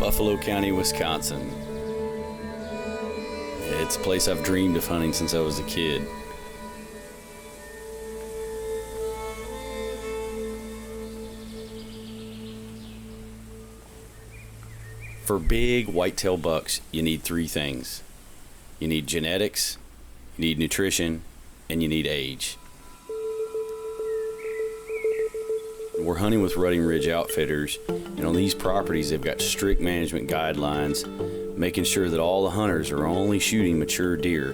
Buffalo County, Wisconsin. It's a place I've dreamed of hunting since I was a kid. For big whitetail bucks, you need three things. You need genetics, you need nutrition, and you need age. We're hunting with Rutting Ridge Outfitters, and on these properties they've got strict management guidelines, making sure that all the hunters are only shooting mature deer.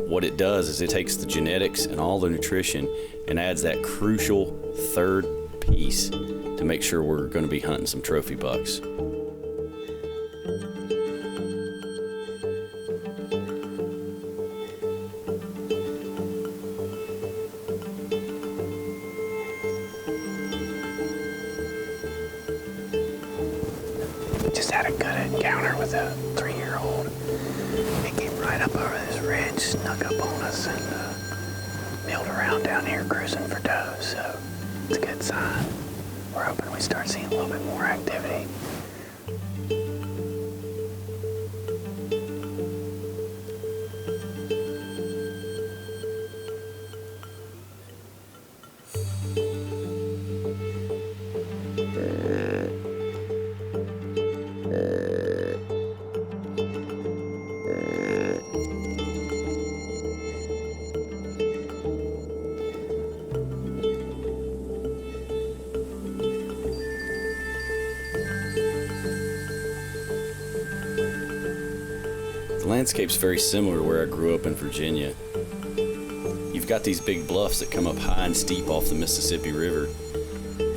What it does is it takes the genetics and all the nutrition and adds that crucial third piece to make sure we're going to be hunting some trophy bucks. Just had a good encounter with a 3-year-old. He came right up over this ridge, snuck up on us, and milled around down here cruising for does. So it's a good sign. We're hoping we start seeing a little bit more activity. The landscape's very similar to where I grew up in Virginia. You've got these big bluffs that come up high and steep off the Mississippi River.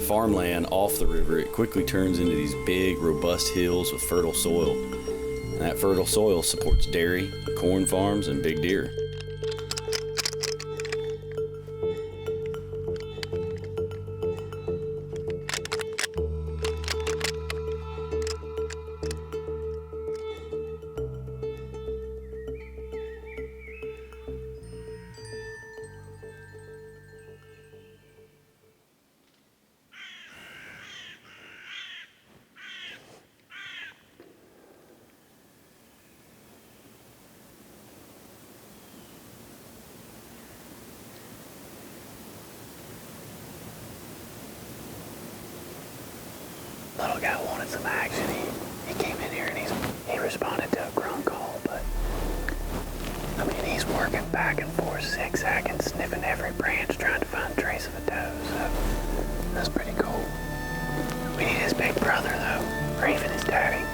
Farmland off the river, it quickly turns into these big, robust hills with fertile soil. And that fertile soil supports dairy, corn farms, and big deer. Little guy wanted some action. He came in here and he responded to a grunt call, but I mean, he's working back and forth, zigzagging, sniffing every branch, trying to find a trace of a doe. So that's pretty cool. We need his big brother though, or even his daddy.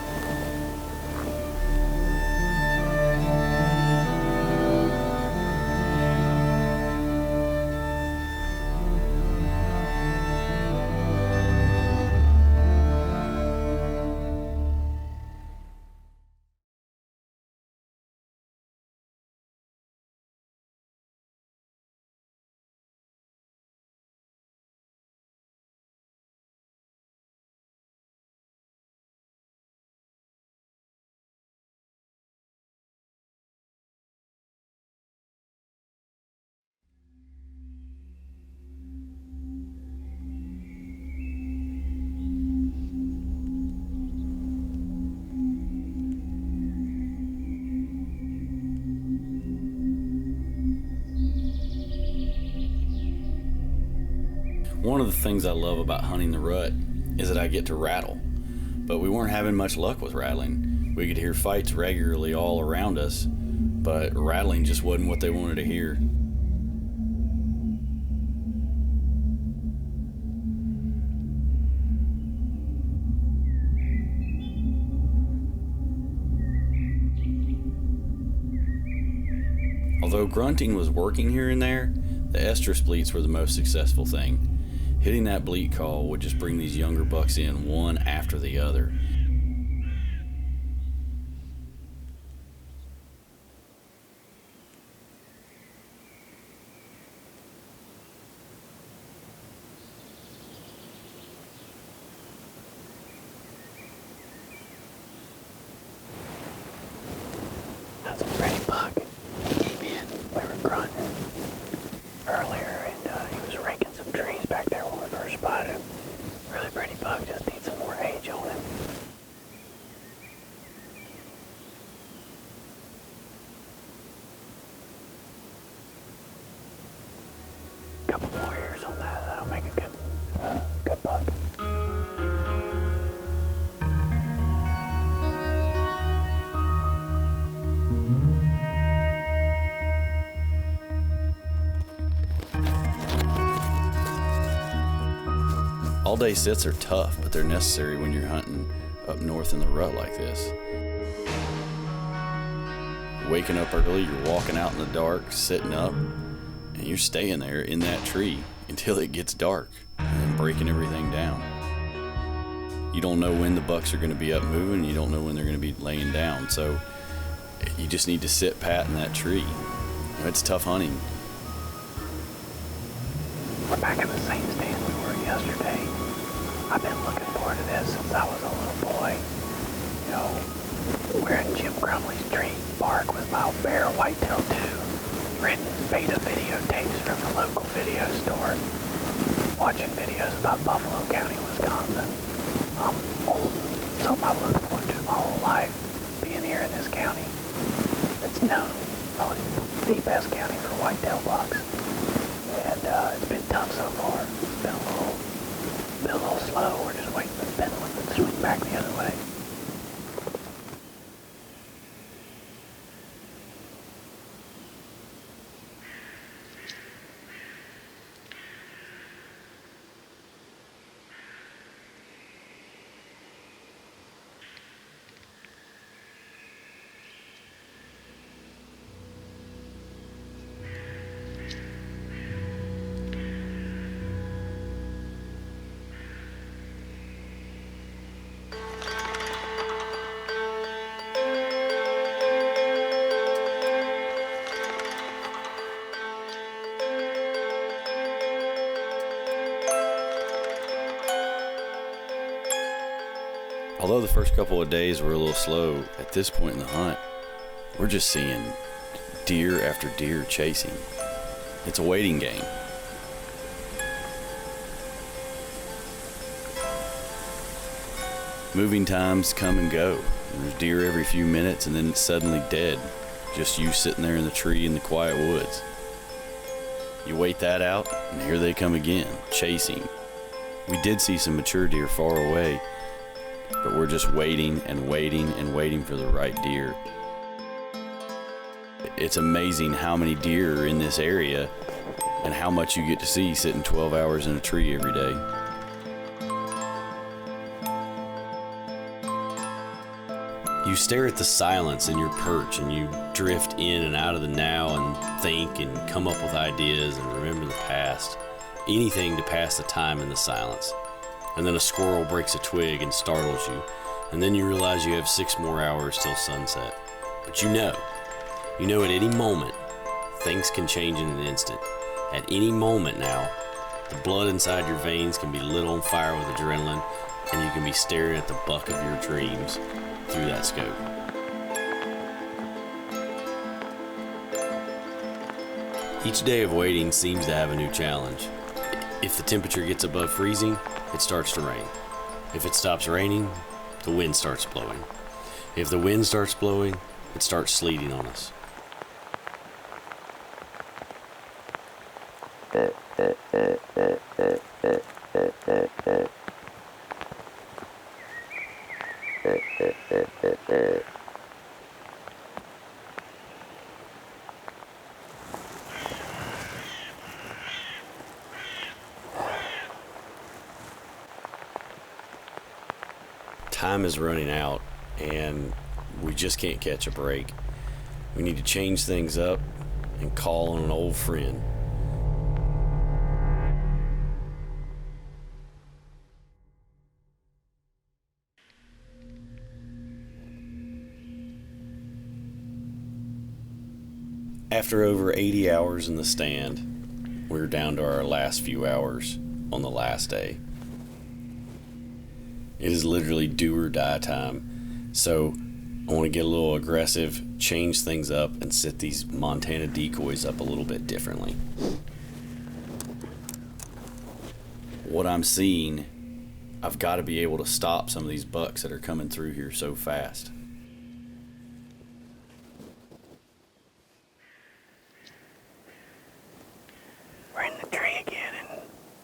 One of the things I love about hunting the rut is that I get to rattle, but we weren't having much luck with rattling. We could hear fights regularly all around us, but rattling just wasn't what they wanted to hear. Although grunting was working here and there, the estrus bleats were the most successful thing. Hitting that bleat call would just bring these younger bucks in one after the other. That's a pretty buck. He came in, we were grunting earlier, and he was raking some trees back there when we first spotted him. Really pretty buck, just needs some more age on him. All-day sits are tough, but they're necessary when you're hunting up north in the rut like this. Waking up early, you're walking out in the dark, sitting up, and you're staying there in that tree until it gets dark, and then breaking everything down. You don't know when the bucks are going to be up moving, you don't know when they're going to be laying down, so you just need to sit pat in that tree. It's tough hunting. We're back in the same stand we were yesterday. I've been looking forward to this since I was a little boy. You know, wearing Jim Crumley's tree bark with my bear whitetail 2, renting beta videotapes from the local video store, watching videos about Buffalo County, Wisconsin. I'm old, something I've looked forward to my whole life, being here in this county. It's known, probably the best county for whitetail bucks. And it's been tough so far. It's been a little slow. We're just waiting for the pendulum to swing back the other way. Although the first couple of days were a little slow, at this point in the hunt, we're just seeing deer after deer chasing. It's a waiting game. Moving times come and go. There's deer every few minutes and then it's suddenly dead. Just you sitting there in the tree in the quiet woods. You wait that out and here they come again, chasing. We did see some mature deer far away, but we're just waiting and waiting and waiting for the right deer. It's amazing how many deer are in this area and how much you get to see sitting 12 hours in a tree every day. You stare at the silence in your perch and you drift in and out of the now and think and come up with ideas and remember the past. Anything to pass the time in the silence. And then a squirrel breaks a twig and startles you. And then you realize you have 6 more hours till sunset. But you know at any moment, things can change in an instant. At any moment now, the blood inside your veins can be lit on fire with adrenaline, and you can be staring at the buck of your dreams through that scope. Each day of waiting seems to have a new challenge. If the temperature gets above freezing, it starts to rain. If it stops raining, the wind starts blowing. If the wind starts blowing, it starts sleeting on us. Time is running out and we just can't catch a break. We need to change things up and call on an old friend. After over 80 hours in the stand, we're down to our last few hours on the last day. It is literally do or die time. So I want to get a little aggressive, change things up, and set these Montana decoys up a little bit differently. What I'm seeing, I've got to be able to stop some of these bucks that are coming through here so fast. We're in the tree again in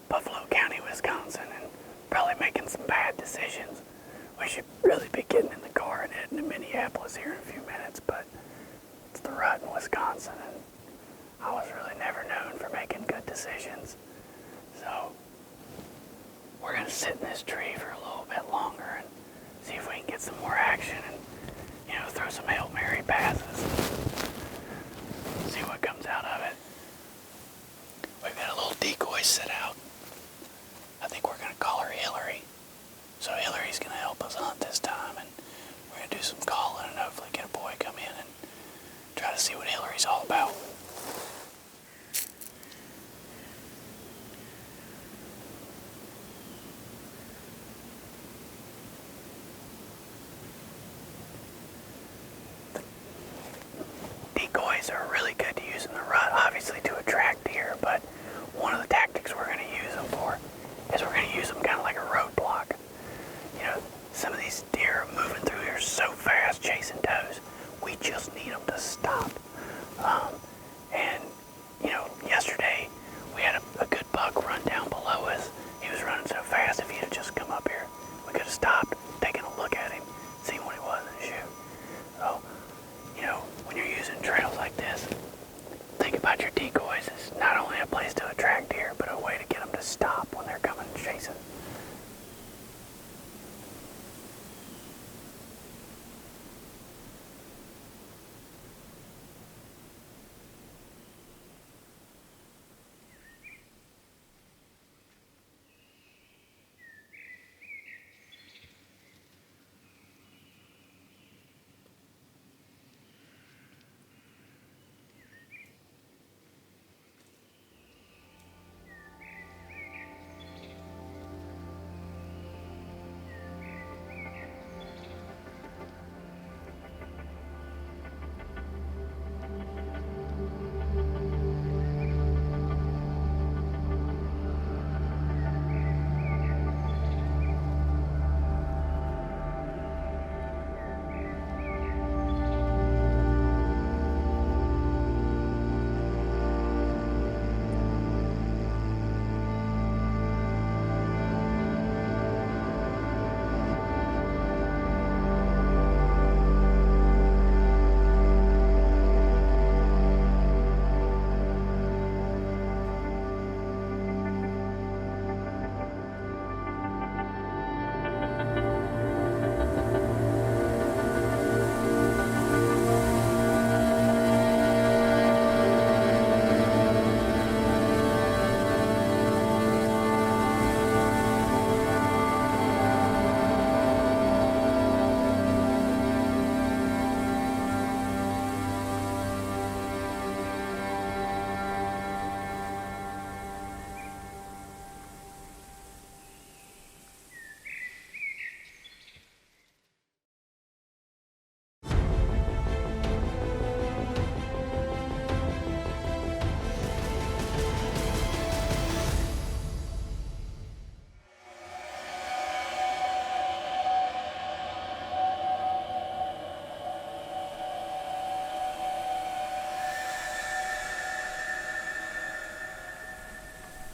Buffalo County, Wisconsin, and probably making some bad decisions. We should really be getting in the car and heading to Minneapolis here in a few minutes, but it's the rut in Wisconsin, and I was really never known for making good decisions. So we're going to sit in this tree for a little bit longer and see if we can get some more action and, throw some Hail Mary passes. See what comes out of it. We've got a little decoy set out. I think we're going to call her Hillary. So Hillary's going to help us hunt this time, and we're going to do some calling and hopefully get a boy come in and try to see what Hillary's all about. Decoys are really good to use in the rut, obviously to attract deer, but one of the tactics we're going to use them for is we're going to use them kind of like a roadblock. Some of these deer are moving through here so fast, chasing does. We just need them to stop. And yesterday we had a good buck run down below us. He was running so fast, if he had just come up here, we could have stopped, taken a look at him, seen what he was, and shoot. So, when you're using trails like this, think about your decoys as not only a place to attract deer, but a way to get them to stop when they're coming chasing.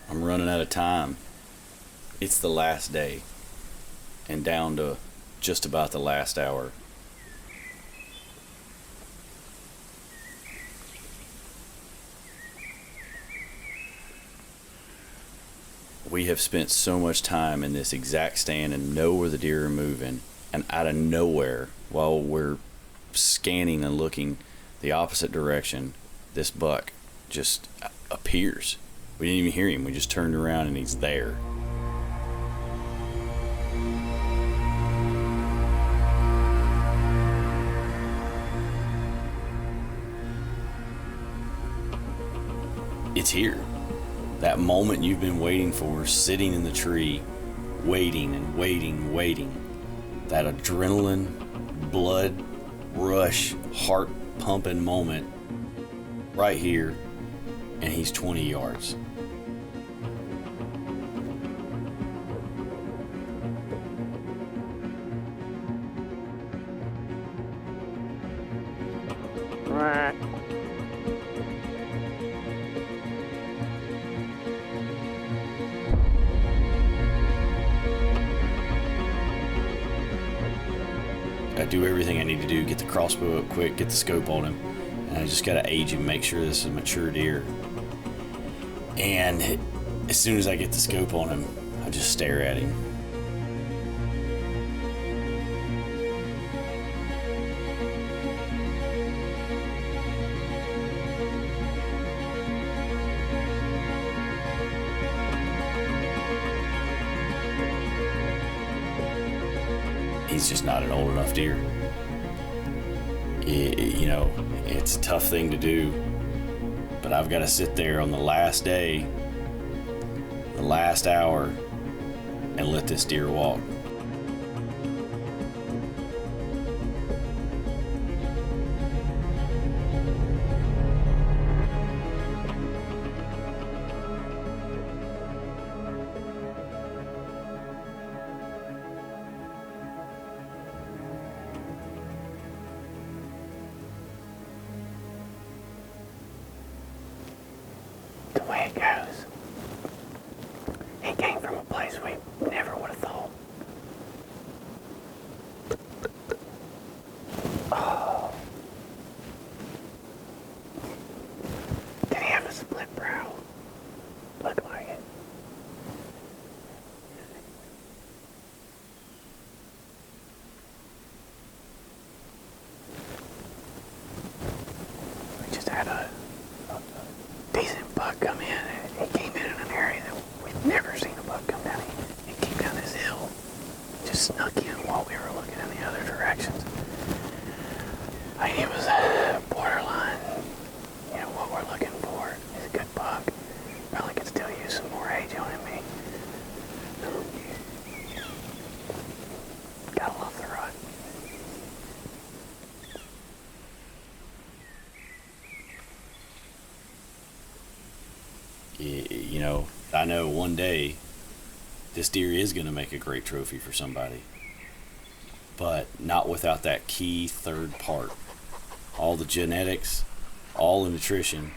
I'm running out of time. It's the last day, and down to just about the last hour. We have spent so much time in this exact stand and know where the deer are moving, and out of nowhere, while we're scanning and looking the opposite direction, this buck just appears. We didn't even hear him. We just turned around and he's there. It's here. That moment you've been waiting for, sitting in the tree, waiting and waiting and waiting. That adrenaline, blood rush, heart pumping moment right here, and he's 20 yards. I do everything I need to do, get the crossbow up quick, get the scope on him, and I just gotta age him, make sure this is a mature deer. And as soon as I get the scope on him, I just stare at him. He's just not an old enough deer. It's a tough thing to do, but I've got to sit there on the last day, the last hour, and let this deer walk. The way it goes. He came from a place we never would have thought. Oh. Did he have a split brow? Looked like it. We just had a decent buck come in. He came in an area that we've never seen a buck come down. He came down this hill, just snuck in while we were looking in the other directions. He was borderline, what we're looking for. He's a good buck. Probably could still use some more age on him. Gotta love the rut. I know one day this deer is going to make a great trophy for somebody, but not without that key third part. All the genetics, all the nutrition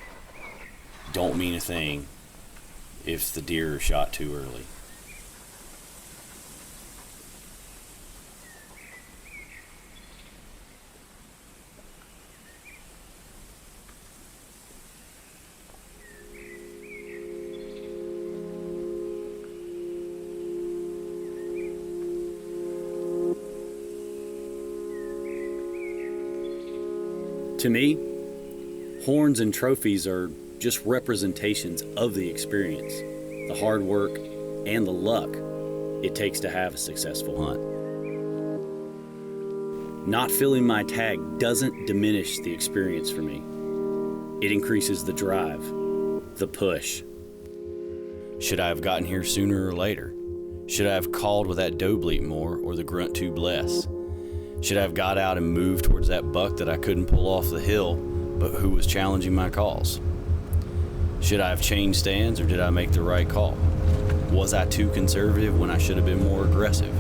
don't mean a thing if the deer are shot too early. To me, horns and trophies are just representations of the experience, the hard work, and the luck it takes to have a successful hunt. Not filling my tag doesn't diminish the experience for me. It increases the drive, the push. Should I have gotten here sooner or later? Should I have called with that doe bleat more or the grunt tube less? Should I have got out and moved towards that buck that I couldn't pull off the hill, but who was challenging my calls? Should I have changed stands, or did I make the right call? Was I too conservative when I should have been more aggressive?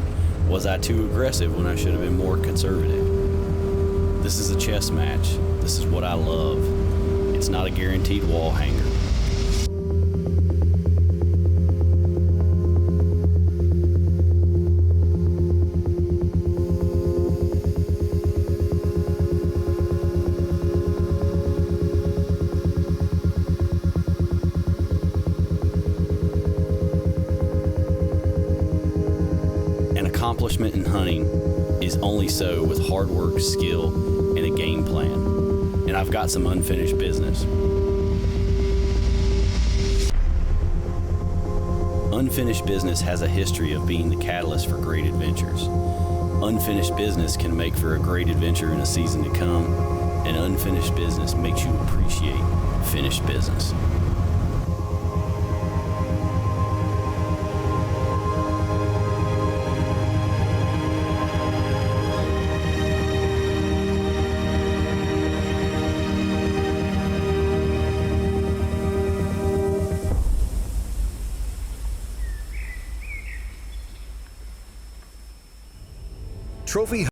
Was I too aggressive when I should have been more conservative? This is a chess match. This is what I love. It's not a guaranteed wall hanger. Accomplishment in hunting is only so with hard work, skill, and a game plan. And I've got some unfinished business. Unfinished business has a history of being the catalyst for great adventures. Unfinished business can make for a great adventure in a season to come, and unfinished business makes you appreciate finished business. Trophy